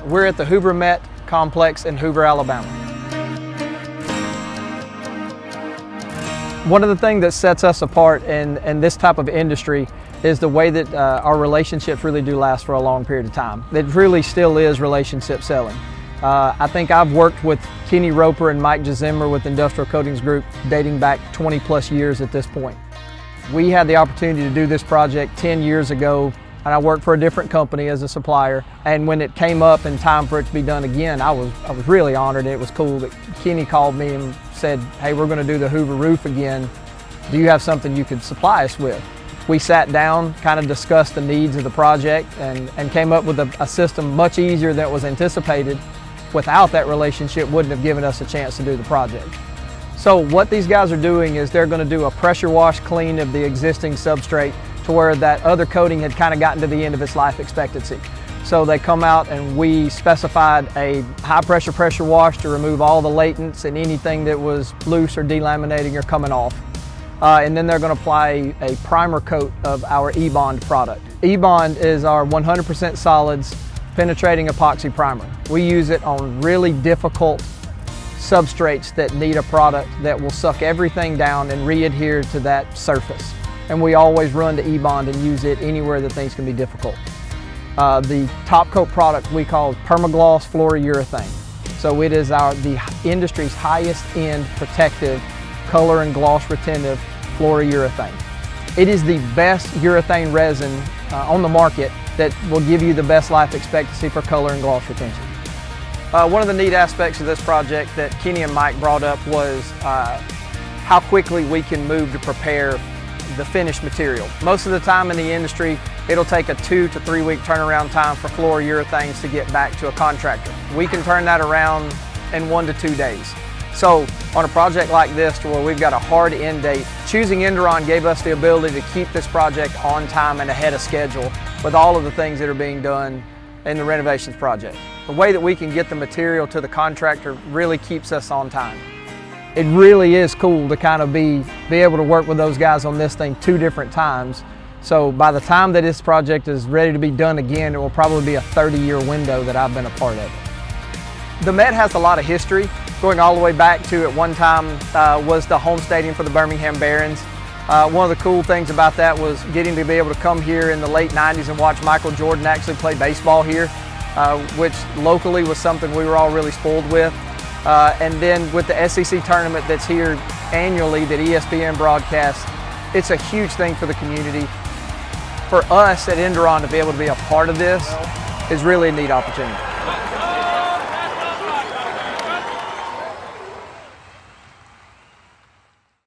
We're at the Hoover Met Complex in Hoover, Alabama. One of the things that sets us apart in this type of industry is the way that our relationships really do last for a long period of time. It really still is relationship selling. I think I've worked with Kenny Roper and Mike Jazimmer with Industrial Coatings Group dating back 20 plus years at this point. We had the opportunity to do this project 10 years ago, and I worked for a different company as a supplier. And when it came up and time for it to be done again, I was really honored. It was cool that Kenny called me and said, "Hey, we're going to do the Hoover roof again. Do you have something you could supply us with?" We sat down, kind of discussed the needs of the project, and came up with a system much easier than it was anticipated. Without that relationship, wouldn't have given us a chance to do the project. So what these guys are doing is they're going to do a pressure wash clean of the existing substrate to where that other coating had kind of gotten to the end of its life expectancy. So they come out and we specified a high pressure wash to remove all the latents and anything that was loose or delaminating or coming off. And then they're going to apply a primer coat of our E-Bond product. E-Bond is our 100% solids penetrating epoxy primer. We use it on really difficult substrates that need a product that will suck everything down and re-adhere to that surface. And we always run to E-Bond and use it anywhere that things can be difficult. The top coat product we call Permagloss Fluorourethane. So it is the industry's highest end protective color and gloss retentive fluorourethane. It is the best urethane resin on the market that will give you the best life expectancy for color and gloss retention. One of the neat aspects of this project that Kenny and Mike brought up was how quickly we can move to prepare the finished material. Most of the time in the industry, it'll take a 2 to 3 week turnaround time for fluorourethanes to get back to a contractor. We can turn that around in 1 to 2 days. So on a project like this, to where we've got a hard end date, choosing Enduron gave us the ability to keep this project on time and ahead of schedule with all of the things that are being done in the renovations project. The way that we can get the material to the contractor really keeps us on time. It really is cool to kind of be able to work with those guys on this thing 2 different times. So by the time that this project is ready to be done again, it will probably be a 30-year window that I've been a part of. The Met has a lot of history, going all the way back to at one time was the home stadium for the Birmingham Barons. One of the cool things about that was getting to be able to come here in the late 90s and watch Michael Jordan actually play baseball here, which locally was something we were all really spoiled with. And then with the SEC tournament that's here annually that ESPN broadcasts, it's a huge thing for the community. For us at Enduron to be able to be a part of this is really a neat opportunity.